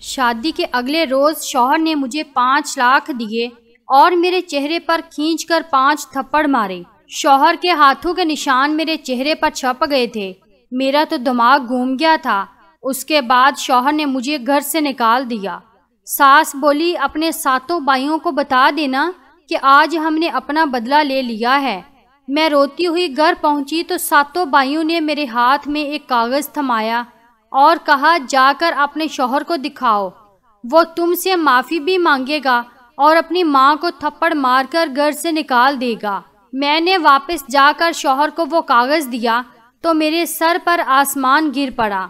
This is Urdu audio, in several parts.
شادی کے اگلے روز شوہر نے مجھے 5 لاکھ دیے اور میرے چہرے پر کھینچ کر 5 تھپڑ مارے۔ شوہر کے ہاتھوں کے نشان میرے چہرے پر چھپ گئے تھے۔ میرا تو دماغ گھوم گیا تھا۔ اس کے بعد شوہر نے مجھے گھر سے نکال دیا۔ ساس بولی اپنے 7 بھائیوں کو بتا دینا کہ آج ہم نے اپنا بدلہ لے لیا ہے۔ میں روتی ہوئی گھر پہنچی تو 7 بھائیوں نے میرے ہاتھ میں ایک کاغذ تھمایا اور کہا جا کر اپنے شوہر کو دکھاؤ، وہ تم سے معافی بھی مانگے گا اور اپنی ماں کو تھپڑ مار کر گھر سے نکال دے گا۔ میں نے واپس جا کر شوہر کو وہ کاغذ دیا تو میرے سر پر آسمان گر پڑا،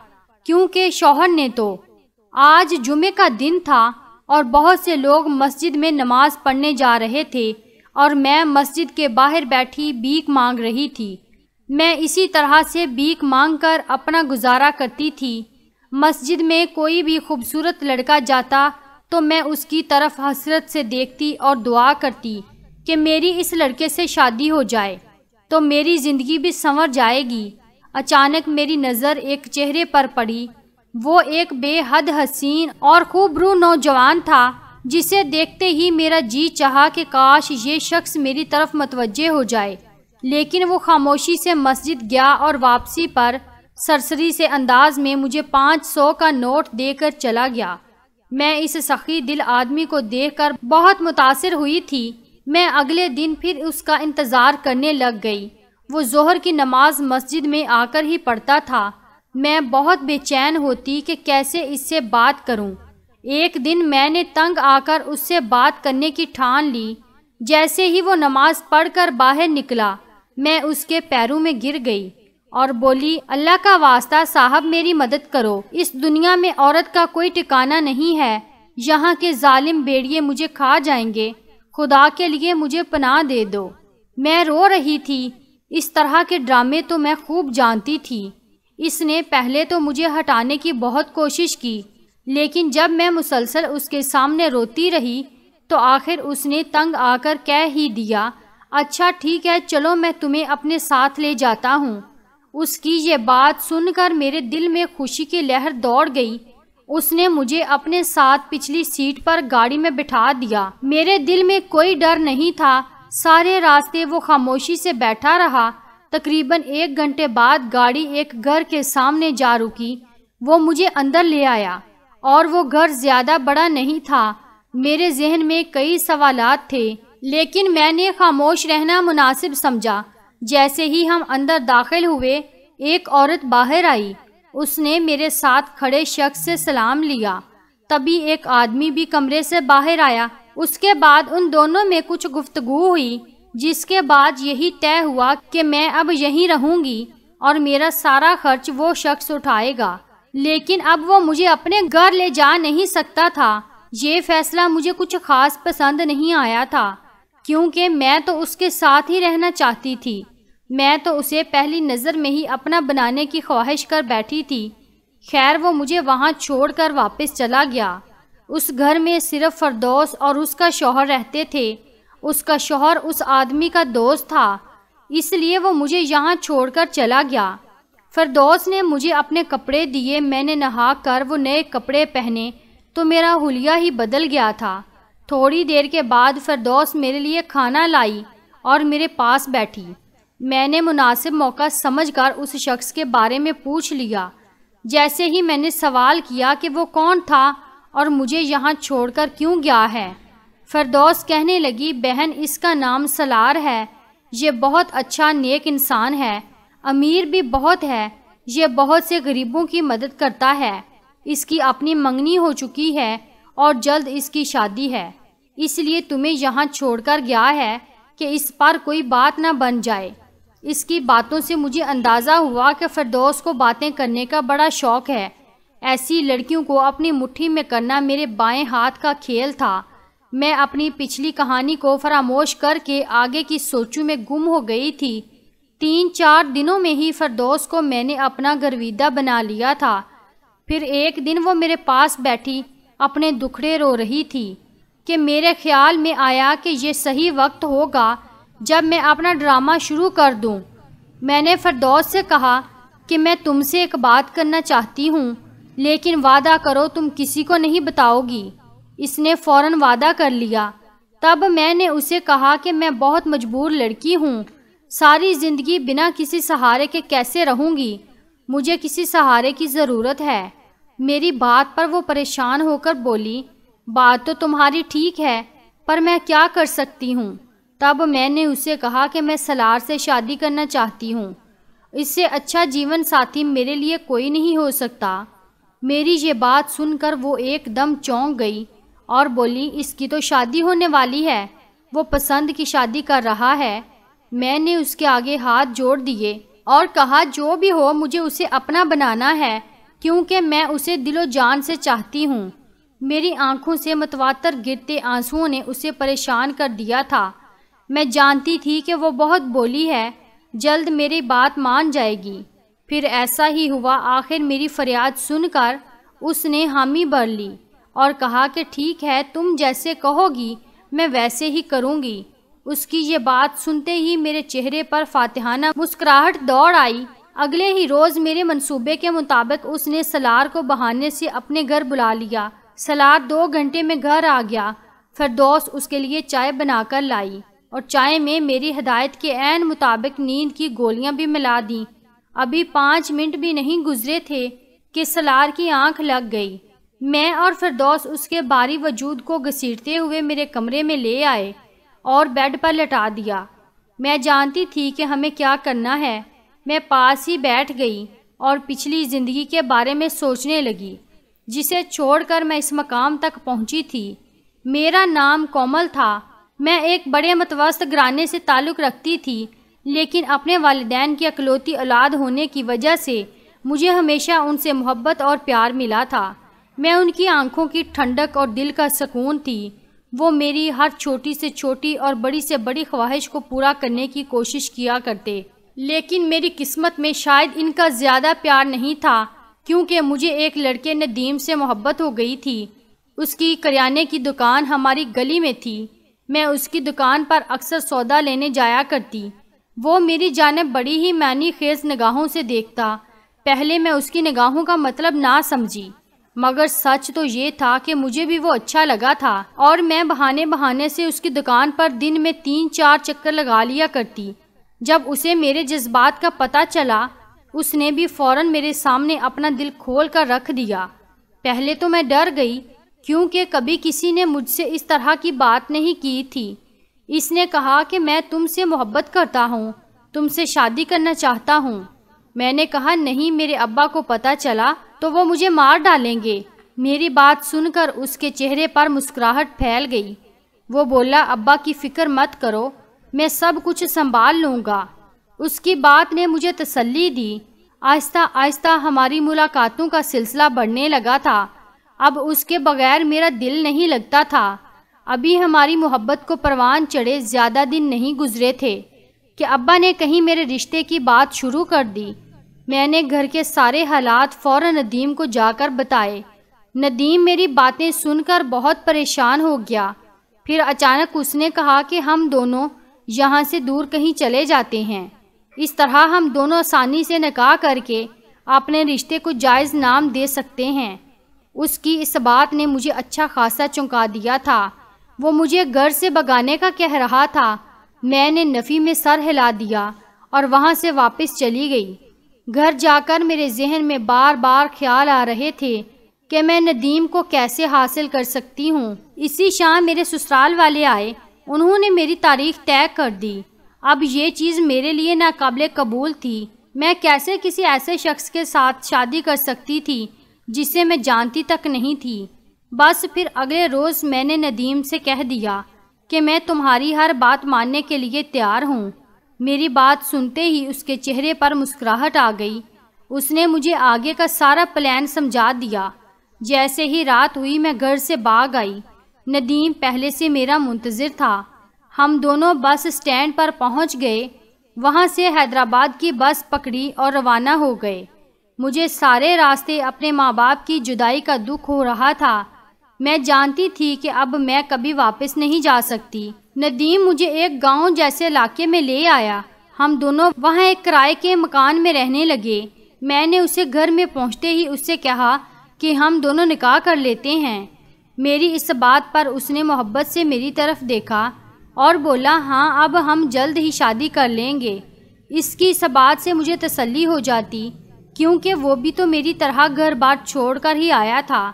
کیونکہ شوہر نے تو آج جمعے کا دن تھا اور بہت سے لوگ مسجد میں نماز پڑھنے جا رہے تھے اور میں مسجد کے باہر بیٹھی بھیک مانگ رہی تھی۔ میں اسی طرح سے بھیک مانگ کر اپنا گزارا کرتی تھی۔ مسجد میں کوئی بھی خوبصورت لڑکا جاتا تو میں اس کی طرف حسرت سے دیکھتی اور دعا کرتی کہ میری اس لڑکے سے شادی ہو جائے تو میری زندگی بھی سنور جائے گی۔ اچانک میری نظر ایک چہرے پر پڑی۔ وہ ایک بے حد حسین اور خوبرو نوجوان تھا جسے دیکھتے ہی میرا جی چاہا کہ کاش یہ شخص میری طرف متوجہ ہو جائے، لیکن وہ خاموشی سے مسجد گیا اور واپسی پر سرسری سے انداز میں مجھے 500 کا نوٹ دے کر چلا گیا۔ میں اس سخی دل آدمی کو دیکھ کر بہت متاثر ہوئی تھی۔ میں اگلے دن پھر اس کا انتظار کرنے لگ گئی۔ وہ ظہر کی نماز مسجد میں آ کر ہی پڑھتا تھا۔ میں بہت بے چین ہوتی کہ کیسے اس سے بات کروں۔ ایک دن میں نے تنگ آ کر اس سے بات کرنے کی ٹھان لی۔ جیسے ہی وہ نماز پڑھ کر باہر نکلا، میں اس کے پیروں میں گر گئی اور بولی اللہ کا واسطہ صاحب میری مدد کرو، اس دنیا میں عورت کا کوئی ٹھکانہ نہیں ہے، یہاں کے ظالم بھیڑیے مجھے کھا جائیں گے، خدا کے لیے مجھے پناہ دے دو۔ میں رو رہی تھی۔ اس طرح کے ڈرامے تو میں خوب جانتی تھی۔ اس نے پہلے تو مجھے ہٹانے کی بہت کوشش کی، لیکن جب میں مسلسل اس کے سامنے روتی رہی تو آخر اس نے تنگ آ کر کہہ ہی دیا اچھا ٹھیک ہے چلو میں تمہیں اپنے ساتھ لے جاتا ہوں۔ اس کی یہ بات سن کر میرے دل میں خوشی کی لہر دوڑ گئی۔ اس نے مجھے اپنے ساتھ پچھلی سیٹ پر گاڑی میں بٹھا دیا۔ میرے دل میں کوئی ڈر نہیں تھا۔ سارے راستے وہ خاموشی سے بیٹھا رہا۔ تقریباً 1 گھنٹے بعد گاڑی ایک گھر کے سامنے جا رکی۔ وہ مجھے اندر لے آیا اور وہ گھر زیادہ بڑا نہیں تھا۔ میرے ذہن میں کئی سوالات تھے، لیکن میں نے خاموش رہنا مناسب سمجھا۔ جیسے ہی ہم اندر داخل ہوئے، ایک عورت باہر آئی۔ اس نے میرے ساتھ کھڑے شخص سے سلام لیا۔ تبھی ایک آدمی بھی کمرے سے باہر آیا۔ اس کے بعد ان دونوں میں کچھ گفتگو ہوئی، جس کے بعد یہی طے ہوا کہ میں اب یہیں رہوں گی اور میرا سارا خرچ وہ شخص اٹھائے گا۔ لیکن اب وہ مجھے اپنے گھر لے جا نہیں سکتا تھا۔ یہ فیصلہ مجھے کچھ خاص پسند نہیں آیا تھا، کیونکہ میں تو اس کے ساتھ ہی رہنا چاہتی تھی۔ میں تو اسے پہلی نظر میں ہی اپنا بنانے کی خواہش کر بیٹھی تھی۔ خیر وہ مجھے وہاں چھوڑ کر واپس چلا گیا۔ اس گھر میں صرف فردوس اور اس کا شوہر رہتے تھے۔ اس کا شوہر اس آدمی کا دوست تھا، اس لیے وہ مجھے یہاں چھوڑ کر چلا گیا۔ فردوس نے مجھے اپنے کپڑے دیے۔ میں نے نہا کر وہ نئے کپڑے پہنے تو میرا حلیہ ہی بدل گیا تھا۔ تھوڑی دیر کے بعد فردوس میرے لیے کھانا لائی اور میرے پاس بیٹھی۔ میں نے مناسب موقع سمجھ کر اس شخص کے بارے میں پوچھ لیا۔ جیسے ہی میں نے سوال کیا کہ وہ کون تھا اور مجھے یہاں چھوڑ کر کیوں گیا ہے، فردوس کہنے لگی بہن اس کا نام سالار ہے، یہ بہت اچھا نیک انسان ہے، امیر بھی بہت ہے، یہ بہت سے غریبوں کی مدد کرتا ہے، اس کی اپنی منگنی ہو چکی ہے اور جلد اس کی شادی ہے، اس لیے تمہیں یہاں چھوڑ کر گیا ہے کہ اس پر کوئی بات نہ بن جائے۔ اس کی باتوں سے مجھے اندازہ ہوا کہ فردوس کو باتیں کرنے کا بڑا شوق ہے۔ ایسی لڑکیوں کو اپنی مٹھی میں کرنا میرے بائیں ہاتھ کا کھیل تھا۔ میں اپنی پچھلی کہانی کو فراموش کر کے آگے کی سوچوں میں گم ہو گئی تھی۔ 3-4 دنوں میں ہی فردوس کو میں نے اپنا گرویدہ بنا لیا تھا۔ پھر ایک دن وہ میرے پاس بیٹھی اپنے دکھڑے رو رہی تھی کہ میرے خیال میں آیا کہ یہ صحیح وقت ہوگا جب میں اپنا ڈرامہ شروع کر دوں۔ میں نے فردوس سے کہا کہ میں تم سے ایک بات کرنا چاہتی ہوں۔ لیکن وعدہ کرو تم کسی کو نہیں بتاؤ گی۔ اس نے فوراً وعدہ کر لیا۔ تب میں نے اسے کہا کہ میں بہت مجبور لڑکی ہوں، ساری زندگی بنا کسی سہارے کے کیسے رہوں گی، مجھے کسی سہارے کی ضرورت ہے۔ میری بات پر وہ پریشان ہو کر بولی، بات تو تمہاری ٹھیک ہے، پر میں کیا کر سکتی ہوں؟ تب میں نے اسے کہا کہ میں سالار سے شادی کرنا چاہتی ہوں، اس سے اچھا جیون ساتھی میرے لیے کوئی نہیں ہو سکتا۔ میری یہ بات سن کر وہ ایک دم چونک گئی اور بولی، اس کی تو شادی ہونے والی ہے، وہ پسند کی شادی کر رہا ہے۔ میں نے اس کے آگے ہاتھ جوڑ دیے اور کہا، جو بھی ہو مجھے اسے اپنا بنانا ہے، کیونکہ میں اسے دل و جان سے چاہتی ہوں۔ میری آنکھوں سے متواتر گرتے آنسوؤں نے اسے پریشان کر دیا تھا۔ میں جانتی تھی کہ وہ بہت بولی ہے، جلد میری بات مان جائے گی۔ پھر ایسا ہی ہوا، آخر میری فریاد سن کر اس نے حامی بھر لی اور کہا کہ ٹھیک ہے، تم جیسے کہو گی میں ویسے ہی کروں گی۔ اس کی یہ بات سنتے ہی میرے چہرے پر فاتحانہ مسکراہٹ دوڑ آئی۔ اگلے ہی روز میرے منصوبے کے مطابق اس نے سالار کو بہانے سے اپنے گھر بلا لیا۔ سالار 2 گھنٹے میں گھر آ گیا۔ فردوس اس کے لیے چائے بنا کر لائی اور چائے میں میری ہدایت کے عین مطابق نیند کی گولیاں بھی ملا دیں۔ ابھی 5 منٹ بھی نہیں گزرے تھے کہ سالار کی آنکھ لگ گئی۔ میں اور فردوس اس کے باری وجود کو گھسیٹتے ہوئے میرے کمرے میں لے آئے اور بیڈ پر لٹا دیا۔ میں جانتی تھی کہ ہمیں کیا کرنا ہے۔ میں پاس ہی بیٹھ گئی اور پچھلی زندگی کے بارے میں سوچنے لگی، جسے چھوڑ کر میں اس مقام تک پہنچی تھی۔ میرا نام کومل تھا۔ میں ایک بڑے متوسط گھرانے سے تعلق رکھتی تھی، لیکن اپنے والدین کی اکلوتی اولاد ہونے کی وجہ سے مجھے ہمیشہ ان سے محبت اور پیار ملا تھا۔ میں ان کی آنکھوں کی ٹھنڈک اور دل کا سکون تھی۔ وہ میری ہر چھوٹی سے چھوٹی اور بڑی سے بڑی خواہش کو پورا کرنے کی کوشش کیا کرتے، لیکن میری قسمت میں شاید ان کا زیادہ پیار نہیں تھا، کیونکہ مجھے ایک لڑکے ندیم سے محبت ہو گئی تھی۔ اس کی کریانے کی دکان ہماری گلی میں تھی۔ میں اس کی دکان پر اکثر سودا لینے جایا کرتی۔ وہ میری جانب بڑی ہی معنی خیز نگاہوں سے دیکھتا۔ پہلے میں اس کی نگاہوں کا مطلب نہ سمجھی، مگر سچ تو یہ تھا کہ مجھے بھی وہ اچھا لگا تھا، اور میں بہانے سے اس کی دکان پر دن میں 3-4 چکر لگا لیا کرتی۔ جب اسے میرے جذبات کا پتہ چلا، اس نے بھی فوراً میرے سامنے اپنا دل کھول کر رکھ دیا۔ پہلے تو میں ڈر گئی، کیونکہ کبھی کسی نے مجھ سے اس طرح کی بات نہیں کی تھی۔ اس نے کہا کہ میں تم سے محبت کرتا ہوں، تم سے شادی کرنا چاہتا ہوں۔ میں نے کہا نہیں، میرے ابا کو پتہ چلا تو وہ مجھے مار ڈالیں گے۔ میری بات سن کر اس کے چہرے پر مسکراہٹ پھیل گئی۔ وہ بولا، ابا کی فکر مت کرو، میں سب کچھ سنبھال لوں گا۔ اس کی بات نے مجھے تسلی دی۔ آہستہ آہستہ ہماری ملاقاتوں کا سلسلہ بڑھنے لگا تھا۔ اب اس کے بغیر میرا دل نہیں لگتا تھا۔ ابھی ہماری محبت کو پروان چڑھے زیادہ دن نہیں گزرے تھے کہ ابا نے کہیں میرے رشتے کی بات شروع کر دی۔ میں نے گھر کے سارے حالات فوراً ندیم کو جا کر بتائے۔ ندیم میری باتیں سن کر بہت پریشان ہو گیا۔ پھر اچانک اس نے کہا کہ ہم دونوں یہاں سے دور کہیں چلے جاتے ہیں، اس طرح ہم دونوں آسانی سے نکاح کر کے اپنے رشتے کو جائز نام دے سکتے ہیں۔ اس کی اس بات نے مجھے اچھا خاصا چونکا دیا تھا۔ وہ مجھے گھر سے بھگانے کا کہہ رہا تھا۔ میں نے نفی میں سر ہلا دیا اور وہاں سے واپس چلی گئی۔ گھر جا کر میرے ذہن میں بار بار خیال آ رہے تھے کہ میں ندیم کو کیسے حاصل کر سکتی ہوں۔ اسی شام میرے سسرال والے آئے۔ انہوں نے میری تاریخ طے کر دی۔ اب یہ چیز میرے لیے ناقابل قبول تھی۔ میں کیسے کسی ایسے شخص کے ساتھ شادی کر سکتی تھی جسے میں جانتی تک نہیں تھی۔ بس پھر اگلے روز میں نے ندیم سے کہہ دیا کہ میں تمہاری ہر بات ماننے کے لیے تیار ہوں۔ میری بات سنتے ہی اس کے چہرے پر مسکراہٹ آ گئی۔ اس نے مجھے آگے کا سارا پلان سمجھا دیا۔ جیسے ہی رات ہوئی میں گھر سے بھاگ آئی۔ ندیم پہلے سے میرا منتظر تھا۔ ہم دونوں بس اسٹینڈ پر پہنچ گئے۔ وہاں سے حیدرآباد کی بس پکڑی اور روانہ ہو گئے۔ مجھے سارے راستے اپنے ماں باپ کی جدائی کا دکھ ہو رہا تھا۔ میں جانتی تھی کہ اب میں کبھی واپس نہیں جا سکتی۔ ندیم مجھے ایک گاؤں جیسے علاقے میں لے آیا۔ ہم دونوں وہاں ایک کرائے کے مکان میں رہنے لگے۔ میں نے اسے گھر میں پہنچتے ہی اس سے کہا کہ ہم دونوں نکاح کر لیتے ہیں۔ میری اس بات پر اس نے محبت سے میری طرف دیکھا اور بولا ہاں اب ہم جلد ہی شادی کر لیں گے۔ اس کی اس بات سے مجھے تسلی ہو جاتی کیونکہ وہ بھی تو میری طرح گھر بار چھوڑ کر ہی آیا تھا۔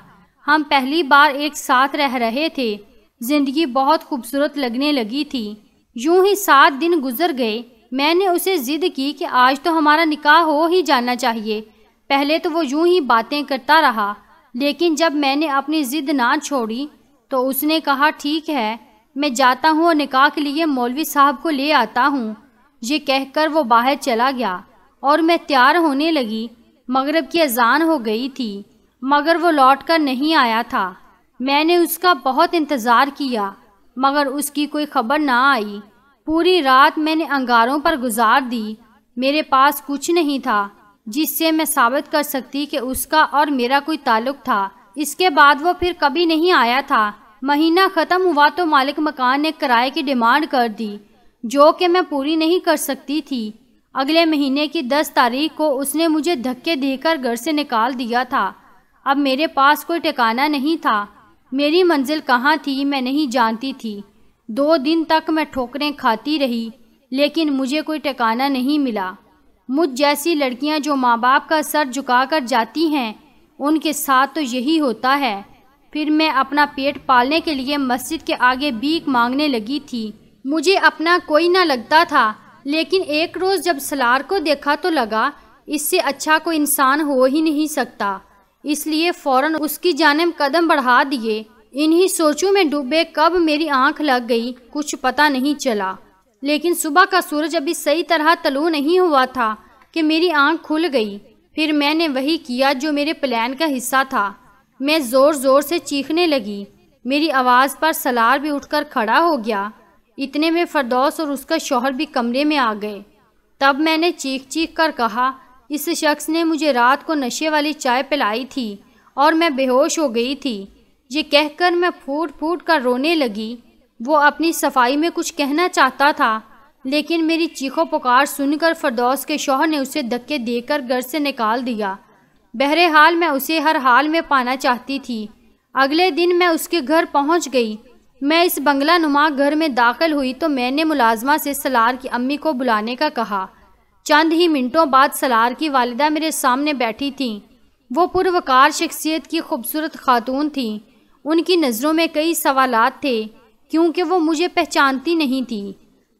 ہم پہلی بار ایک ساتھ رہ رہے تھے۔ زندگی بہت خوبصورت لگنے لگی تھی۔ یوں ہی 7 دن گزر گئے۔ میں نے اسے ضد کی کہ آج تو ہمارا نکاح ہو ہی جانا چاہیے۔ پہلے تو وہ یوں ہی باتیں کرتا رہا، لیکن جب میں نے اپنی ضد نہ چھوڑی تو اس نے کہا ٹھیک ہے، میں جاتا ہوں اور نکاح کے لیے مولوی صاحب کو لے آتا ہوں۔ یہ کہہ کر وہ باہر چلا گیا اور میں تیار ہونے لگی۔ مغرب کی اذان ہو گئی تھی مگر وہ لوٹ کر نہیں آیا تھا۔ میں نے اس کا بہت انتظار کیا مگر اس کی کوئی خبر نہ آئی۔ پوری رات میں نے انگاروں پر گزار دی۔ میرے پاس کچھ نہیں تھا جس سے میں ثابت کر سکتی کہ اس کا اور میرا کوئی تعلق تھا۔ اس کے بعد وہ پھر کبھی نہیں آیا تھا۔ مہینہ ختم ہوا تو مالک مکان نے کرائے کی ڈیمانڈ کر دی جو کہ میں پوری نہیں کر سکتی تھی۔ اگلے مہینے کی 10 تاریخ کو اس نے مجھے دھکے دے کر گھر سے نکال دیا تھا۔ اب میرے پاس کوئی ٹھکانہ نہیں تھا۔ میری منزل کہاں تھی میں نہیں جانتی تھی۔ 2 دن تک میں ٹھوکریں کھاتی رہی لیکن مجھے کوئی ٹھکانہ نہیں ملا۔ مجھ جیسی لڑکیاں جو ماں باپ کا سر جھکا کر جاتی ہیں ان کے ساتھ تو یہی ہوتا ہے۔ پھر میں اپنا پیٹ پالنے کے لیے مسجد کے آگے بھیک مانگنے لگی تھی۔ مجھے اپنا کوئی نہ لگتا تھا لیکن ایک روز جب سالار کو دیکھا تو لگا اس سے اچھا کوئی انسان ہو ہی نہیں سکتا، اس لیے فوراً اس کی جانب قدم بڑھا دیے۔ انہی سوچوں میں ڈوبے کب میری آنکھ لگ گئی کچھ پتہ نہیں چلا، لیکن صبح کا سورج ابھی صحیح طرح طلوع نہیں ہوا تھا کہ میری آنکھ کھل گئی۔ پھر میں نے وہی کیا جو میرے پلان کا حصہ تھا۔ میں زور زور سے چیخنے لگی۔ میری آواز پر سالار بھی اٹھ کر کھڑا ہو گیا۔ اتنے میں فردوس اور اس کا شوہر بھی کمرے میں آ گئے۔ تب میں نے چیخ چیخ کر کہا اس شخص نے مجھے رات کو نشے والی چائے پلائی تھی اور میں بے ہوش ہو گئی تھی۔ یہ کہہ کر میں پھوٹ پھوٹ کر رونے لگی۔ وہ اپنی صفائی میں کچھ کہنا چاہتا تھا لیکن میری چیخو پکار سن کر فردوس کے شوہر نے اسے دھکے دے کر گھر سے نکال دیا۔ بہرحال میں اسے ہر حال میں پانا چاہتی تھی۔ اگلے دن میں اس کے گھر پہنچ گئی۔ میں اس بنگلہ نما گھر میں داخل ہوئی تو میں نے ملازمہ سے سالار کی امی کو بلانے کا کہا۔ چند ہی منٹوں بعد سالار کی والدہ میرے سامنے بیٹھی تھیں۔ وہ پروقار شخصیت کی خوبصورت خاتون تھیں۔ ان کی نظروں میں کئی سوالات تھے کیونکہ وہ مجھے پہچانتی نہیں تھی۔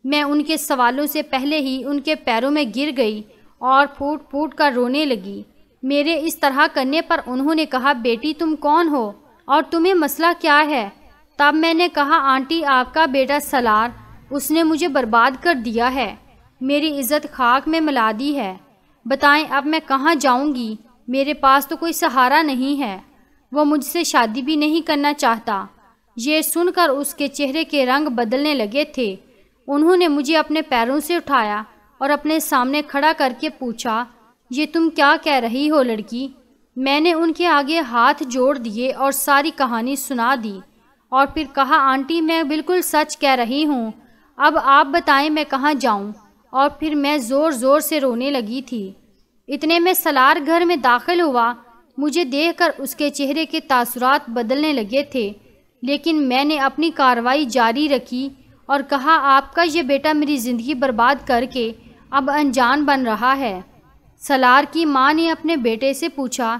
میں ان کے سوالوں سے پہلے ہی ان کے پیروں میں گر گئی اور پھوٹ پھوٹ کر رونے لگی۔ میرے اس طرح کرنے پر انہوں نے کہا بیٹی تم کون ہو اور تمہیں مسئلہ کیا ہے؟ تب میں نے کہا آنٹی آپ کا بیٹا سالار، اس نے مجھے برباد کر دیا ہے، میری عزت خاک میں ملا دی ہے۔ بتائیں اب میں کہاں جاؤں گی؟ میرے پاس تو کوئی سہارا نہیں ہے۔ وہ مجھ سے شادی بھی نہیں کرنا چاہتا۔ یہ سن کر اس کے چہرے کے رنگ بدلنے لگے تھے۔ انہوں نے مجھے اپنے پیروں سے اٹھایا اور اپنے سامنے کھڑا کر کے پوچھا یہ تم کیا کہہ رہی ہو لڑکی؟ میں نے ان کے آگے ہاتھ جوڑ دیے اور ساری کہانی سنا دی اور پھر کہا آنٹی میں بالکل سچ کہہ رہی ہوں، اب آپ بتائیں میں کہاں جاؤں؟ اور پھر میں زور زور سے رونے لگی تھی۔ اتنے میں سالار گھر میں داخل ہوا۔ مجھے دیکھ کر اس کے چہرے کے تاثرات بدلنے لگے تھے لیکن میں نے اپنی کارروائی جاری رکھی اور کہا آپ کا یہ بیٹا میری زندگی برباد کر کے اب انجان بن رہا ہے۔ سالار کی ماں نے اپنے بیٹے سے پوچھا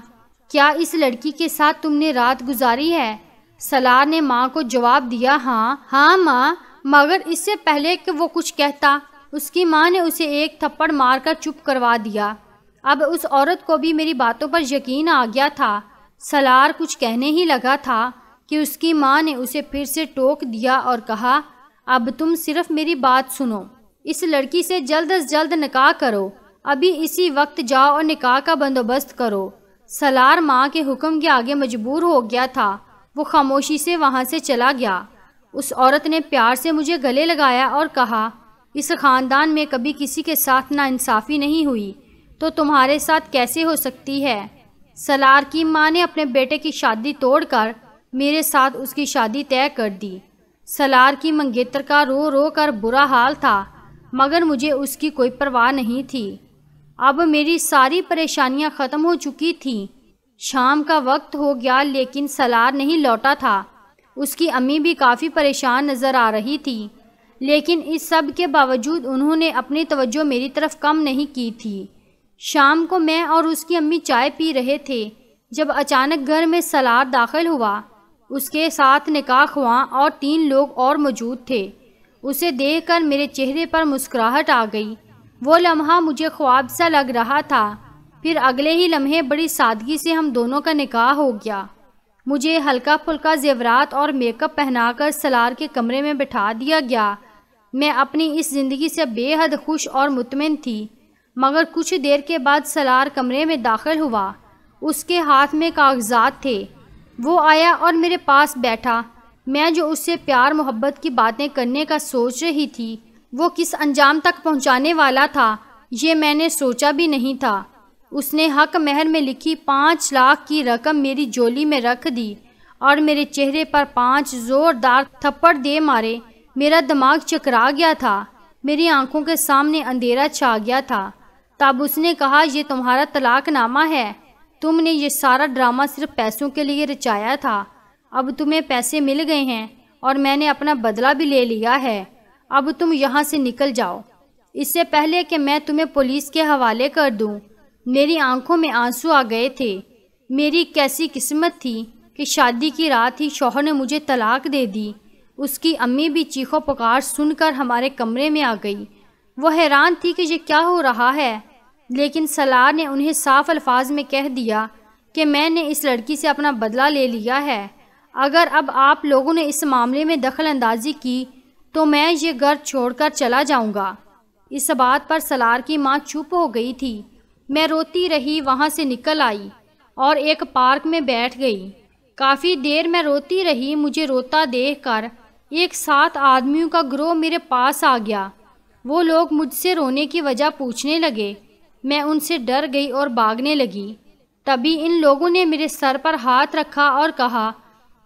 کیا اس لڑکی کے ساتھ تم نے رات گزاری ہے؟ سالار نے ماں کو جواب دیا ہاں ماں، مگر اس سے پہلے کہ وہ کچھ کہتا اس کی ماں نے اسے ایک تھپڑ مار کر چپ کروا دیا۔ اب اس عورت کو بھی میری باتوں پر یقین آ گیا تھا۔ سالار کچھ کہنے ہی لگا تھا کہ اس کی ماں نے اسے پھر سے ٹوک دیا اور کہا اب تم صرف میری بات سنو، اس لڑکی سے جلد از جلد نکاح کرو، ابھی اسی وقت جاؤ اور نکاح کا بندوبست کرو۔ سالار ماں کے حکم کے آگے مجبور ہو گیا تھا۔ وہ خاموشی سے وہاں سے چلا گیا۔ اس عورت نے پیار سے مجھے گلے لگایا اور کہا اس خاندان میں کبھی کسی کے ساتھ ناانصافی نہیں ہوئی تو تمہارے ساتھ کیسے ہو سکتی ہے؟ سالار کی ماں نے اپنے بیٹے کی شادی توڑ کر میرے ساتھ اس کی شادی طے کر دی۔ سالار کی منگیتر کا رو رو کر برا حال تھا مگر مجھے اس کی کوئی پرواہ نہیں تھی۔ اب میری ساری پریشانیاں ختم ہو چکی تھیں۔ شام کا وقت ہو گیا لیکن سالار نہیں لوٹا تھا۔ اس کی امی بھی کافی پریشان نظر آ رہی تھی، لیکن اس سب کے باوجود انہوں نے اپنی توجہ میری طرف کم نہیں کی تھی۔ شام کو میں اور اس کی امی چائے پی رہے تھے جب اچانک گھر میں سالار داخل ہوا۔ اس کے ساتھ نکاح خواں اور 3 لوگ اور موجود تھے۔ اسے دیکھ کر میرے چہرے پر مسکراہٹ آ گئی۔ وہ لمحہ مجھے خواب سا لگ رہا تھا۔ پھر اگلے ہی لمحے بڑی سادگی سے ہم دونوں کا نکاح ہو گیا۔ مجھے ہلکا پھلکا زیورات اور میک اپ پہنا کر سالار کے کمرے میں بٹھا دیا گیا۔ میں اپنی اس زندگی سے بے حد خوش اور مطمئن تھی، مگر کچھ دیر کے بعد سالار کمرے میں داخل ہوا۔ اس کے ہاتھ میں کاغذات تھے۔ وہ آیا اور میرے پاس بیٹھا۔ میں جو اس سے پیار محبت کی باتیں کرنے کا سوچ رہی تھی، وہ کس انجام تک پہنچانے والا تھا یہ میں نے سوچا بھی نہیں تھا۔ اس نے حق مہر میں لکھی 5 لاکھ کی رقم میری جولی میں رکھ دی اور میرے چہرے پر 5 زوردار تھپڑ دے مارے۔ میرا دماغ چکرا گیا تھا، میری آنکھوں کے سامنے اندھیرا چھا گیا تھا۔ تب اس نے کہا، یہ تمہارا طلاق نامہ ہے۔ تم نے یہ سارا ڈرامہ صرف پیسوں کے لیے رچایا تھا۔ اب تمہیں پیسے مل گئے ہیں اور میں نے اپنا بدلہ بھی لے لیا ہے۔ اب تم یہاں سے نکل جاؤ، اس سے پہلے کہ میں تمہیں پولیس کے حوالے کر دوں۔ میری آنکھوں میں آنسو آ گئے تھے۔ میری کیسی قسمت تھی کہ شادی کی رات ہی شوہر نے مجھے طلاق دے دی۔ اس کی امی بھی چیخو پکار سن کر ہمارے کمرے میں آ گئی۔ وہ حیران تھی کہ یہ کیا ہو رہا ہے، لیکن سالار نے انہیں صاف الفاظ میں کہہ دیا کہ میں نے اس لڑکی سے اپنا بدلہ لے لیا ہے۔ اگر اب آپ لوگوں نے اس معاملے میں دخل اندازی کی تو میں یہ گھر چھوڑ کر چلا جاؤں گا۔ اس بات پر سالار کی ماں چپ ہو گئی تھی۔ میں روتی رہی وہاں سے نکل آئی اور ایک پارک میں بیٹھ گئی۔ کافی دیر میں روتی رہی۔ مجھے روتا دیکھ کر ایک 7 آدمیوں کا گروہ میرے پاس آ گیا۔ وہ لوگ مجھ سے رونے کی وجہ پوچھنے لگے۔ میں ان سے ڈر گئی اور بھاگنے لگی۔ تبھی ان لوگوں نے میرے سر پر ہاتھ رکھا اور کہا،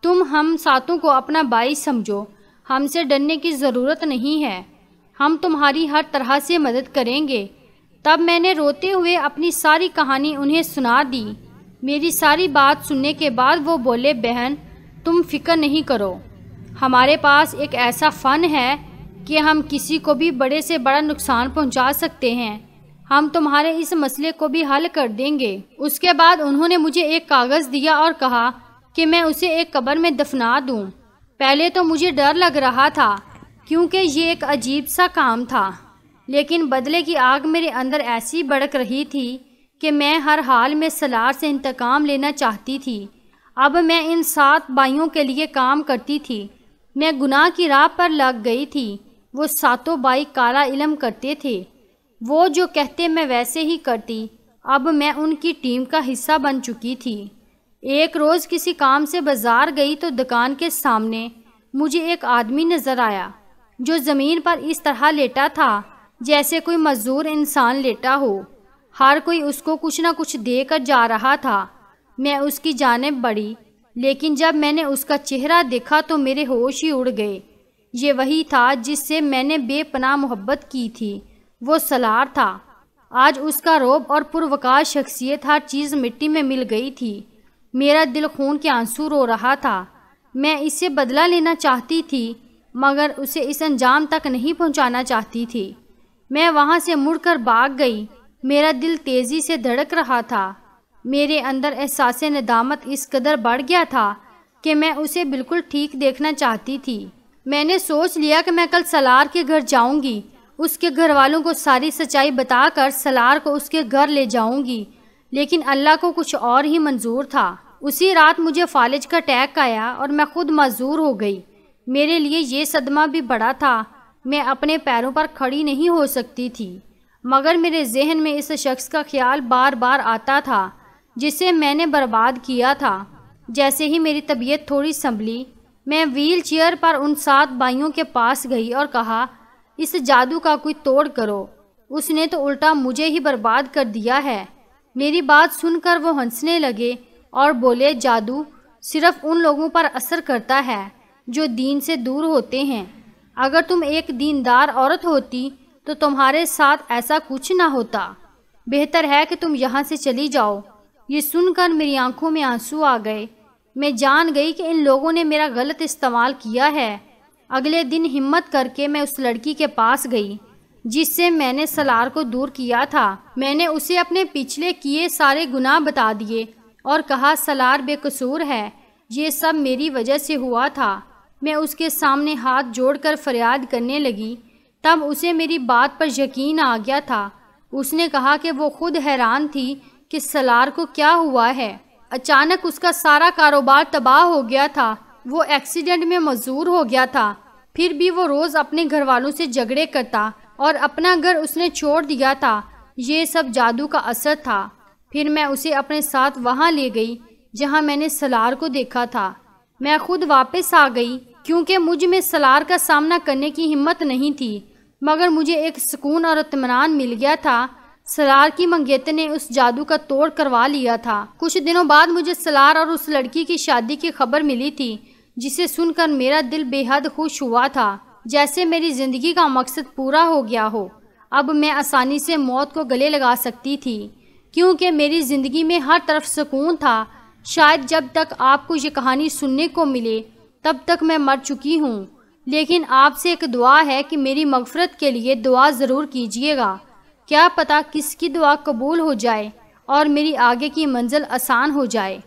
تم ہم ساتوں کو اپنا بھائی سمجھو، ہم سے ڈرنے کی ضرورت نہیں ہے، ہم تمہاری ہر طرح سے مدد کریں گے۔ تب میں نے روتے ہوئے اپنی ساری کہانی انہیں سنا دی۔ میری ساری بات سننے کے بعد وہ بولے، بہن تم فکر نہیں کرو، ہمارے پاس ایک ایسا فن ہے کہ ہم کسی کو بھی بڑے سے بڑا نقصان پہنچا سکتے ہیں، ہم تمہارے اس مسئلے کو بھی حل کر دیں گے۔ اس کے بعد انہوں نے مجھے ایک کاغذ دیا اور کہا کہ میں اسے ایک قبر میں دفنا دوں۔ پہلے تو مجھے ڈر لگ رہا تھا کیونکہ یہ ایک عجیب سا کام تھا، لیکن بدلے کی آگ میرے اندر ایسی بھڑک رہی تھی کہ میں ہر حال میں سالار سے انتقام لینا چاہتی تھی۔ اب میں ان 7 بھائیوں کے لیے کام کرتی تھی۔ میں گناہ کی راہ پر لگ گئی تھی۔ وہ 7 بھائی کالا علم کرتے تھے، وہ جو کہتے میں ویسے ہی کرتی۔ اب میں ان کی ٹیم کا حصہ بن چکی تھی۔ ایک روز کسی کام سے بازار گئی تو دکان کے سامنے مجھے ایک آدمی نظر آیا جو زمین پر اس طرح لیٹا تھا جیسے کوئی مزدور انسان لیٹا ہو۔ ہر کوئی اس کو کچھ نہ کچھ دے کر جا رہا تھا۔ میں اس کی جانب بڑھی، لیکن جب میں نے اس کا چہرہ دیکھا تو میرے ہوش ہی اڑ گئے۔ یہ وہی تھا جس سے میں نے بے پناہ محبت کی تھی، وہ سالار تھا۔ آج اس کا روب اور پروقار شخصیت ہر چیز مٹی میں مل گئی تھی۔ میرا دل خون کے آنسو رو رہا تھا۔ میں اس سے بدلہ لینا چاہتی تھی مگر اسے اس انجام تک نہیں پہنچانا چاہتی تھی۔ میں وہاں سے مڑ کر بھاگ گئی۔ میرا دل تیزی سے دھڑک رہا تھا۔ میرے اندر احساس ندامت اس قدر بڑھ گیا تھا کہ میں اسے بالکل ٹھیک دیکھنا چاہتی تھی۔ میں نے سوچ لیا کہ میں کل سالار کے گھر جاؤں گی، اس کے گھر والوں کو ساری سچائی بتا کر سالار کو اس کے گھر لے جاؤں گی، لیکن اللہ کو کچھ اور ہی منظور تھا۔ اسی رات مجھے فالج کا اٹیک آیا اور میں خود معذور ہو گئی۔ میرے لیے یہ صدمہ بھی بڑا تھا۔ میں اپنے پیروں پر کھڑی نہیں ہو سکتی تھی، مگر میرے ذہن میں اس شخص کا خیال بار بار آتا تھا جسے میں نے برباد کیا تھا۔ جیسے ہی میری طبیعت تھوڑی سنبھلی، میں ویل چیئر پر ان 7 بھائیوں کے پاس گئی اور کہا، اس جادو کا کوئی توڑ کرو، اس نے تو الٹا مجھے ہی برباد کر دیا ہے۔ میری بات سن کر وہ ہنسنے لگے اور بولے، جادو صرف ان لوگوں پر اثر کرتا ہے جو دین سے دور ہوتے ہیں۔ اگر تم ایک دیندار عورت ہوتی تو تمہارے ساتھ ایسا کچھ نہ ہوتا۔ بہتر ہے کہ تم یہاں سے چلی جاؤ۔ یہ سن کر میری آنکھوں میں آنسو آ گئے۔ میں جان گئی کہ ان لوگوں نے میرا غلط استعمال کیا ہے۔ اگلے دن ہمت کر کے میں اس لڑکی کے پاس گئی جس سے میں نے سالار کو دور کیا تھا۔ میں نے اسے اپنے پچھلے کیے سارے گناہ بتا دیے اور کہا سالار بے قصور ہے، یہ سب میری وجہ سے ہوا تھا۔ میں اس کے سامنے ہاتھ جوڑ کر فریاد کرنے لگی۔ تب اسے میری بات پر یقین آ گیا تھا۔ اس نے کہا کہ وہ خود حیران تھی کہ سالار کو کیا ہوا ہے۔ اچانک اس کا سارا کاروبار تباہ ہو گیا تھا۔ وہ ایکسیڈنٹ میں معذور ہو گیا تھا۔ پھر بھی وہ روز اپنے گھر والوں سے جھگڑے کرتا اور اپنا گھر اس نے چھوڑ دیا تھا۔ یہ سب جادو کا اثر تھا۔ پھر میں اسے اپنے ساتھ وہاں لے گئی جہاں میں نے سالار کو دیکھا تھا۔ میں خود واپس آ گئی کیونکہ مجھ میں سالار کا سامنا کرنے کی ہمت نہیں تھی، مگر مجھے ایک سکون اور اطمینان مل گیا تھا۔ سالار کی منگیتر نے اس جادو کا توڑ کروا لیا تھا۔ کچھ دنوں بعد مجھے سالار اور اس لڑکی کی شادی کی خبر ملی تھی، جسے سن کر میرا دل بے حد خوش ہوا تھا، جیسے میری زندگی کا مقصد پورا ہو گیا ہو۔ اب میں آسانی سے موت کو گلے لگا سکتی تھی کیونکہ میری زندگی میں ہر طرف سکون تھا۔ شاید جب تک آپ کو یہ کہانی سننے کو ملے تب تک میں مر چکی ہوں، لیکن آپ سے ایک دعا ہے کہ میری مغفرت کے لیے دعا ضرور کیجیے گا۔ کیا پتہ کس کی دعا قبول ہو جائے اور میری آگے کی منزل آسان ہو جائے۔